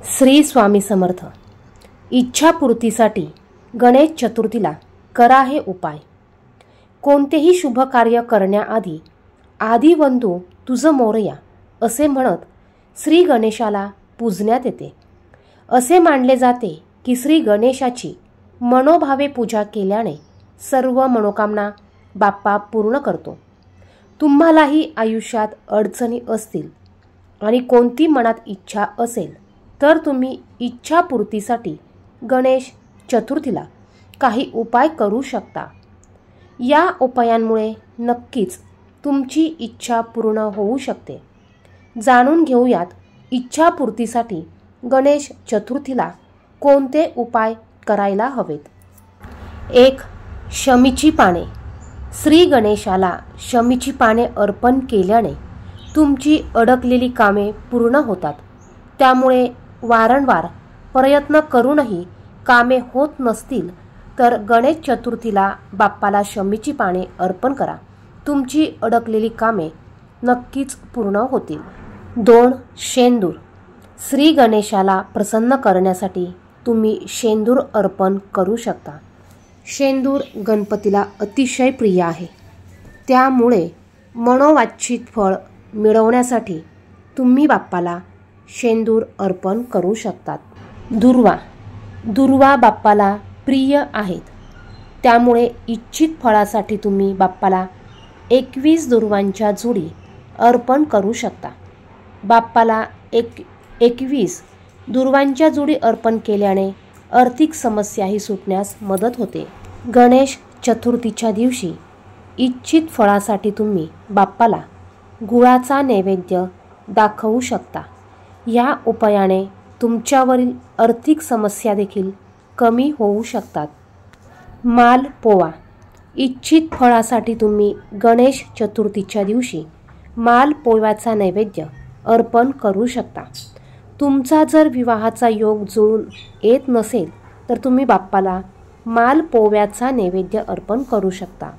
श्री स्वामी समर्थ। इच्छापूर्तीसाठी गणेश चतुर्थीला करा हे उपाय। कोणतेही शुभ कार्य करण्याआधी आदिबंधू तुझं मोरया असे म्हणत श्री गणेशाला पूजण्यात येते। असे मानले जाते की श्री गणेशाची मनोभावे पूजा केल्याने सर्व मनोकामना बाप्पा पूर्ण करतो। तुम्हालाही आयुष्यात अडचणी असतील आणि कोणती मनात इच्छा असेल तर तुम्ही इच्छापूर्तीसाठी गणेश चतुर्थीला काही उपाय करू शकता। या उपायांमुळे नक्कीच तुमची इच्छा पूर्ण होऊ शकते। जाणून घेऊयात इच्छापूर्तीसाठी गणेश चतुर्थीला कोणते उपाय करायला हवेत। 1. शमीची पाने। श्री गणेशाला शमीची पाने अर्पण केल्याने तुमची अडकलेली कामे पूर्ण होतात। त्यामुळे वारंवार प्रयत्न करूनही कामे होत नसतील तर गणेश चतुर्थीला बाप्पाला शमीची पाने अर्पण करा। तुमची अडकलेली कामे नक्कीच पूर्ण होतील। 2. शेंदूर। श्री गणेशाला प्रसन्न करण्यासाठी तुम्ही शेंदूर अर्पण करू शकता। शेंदूर गणपतीला अतिशय प्रिय आहे, त्यामुळे मनोवांछित फळ मिळवण्यासाठी तुम्ही बाप्पाला शेंदूर अर्पण करू शकतात। दुर्वा। दुर्वा बाप्पाला प्रिय आहेत, त्यामुळे इच्छित फळासाठी तुम्ही बाप्पाला 21 दुर्वांच्या जोडी अर्पण करू शकता। बाप्पाला 21 दुर्वांच्या जोडी अर्पण केल्याने आर्थिक समस्याही सुटण्यास मदत होते। गणेश चतुर्थीच्या दिवशी इच्छित फळासाठी तुम्ही बाप्पाला गुळाचा नैवेद्य दाखवू शकता। या उपायाने तुमच्यावरील आर्थिक समस्या देखील कमी होऊ शकतात। मालपोवा। इच्छित फळासाठी तुम्ही गणेश चतुर्थीच्या दिवशी मालपोव्याचा नैवेद्य अर्पण करू शकता। तुमचा जर विवाहाचा योग जुळून येत नसेल तर तुम्ही बाप्पाला मालपोव्याचा नैवेद्य अर्पण करू शकता।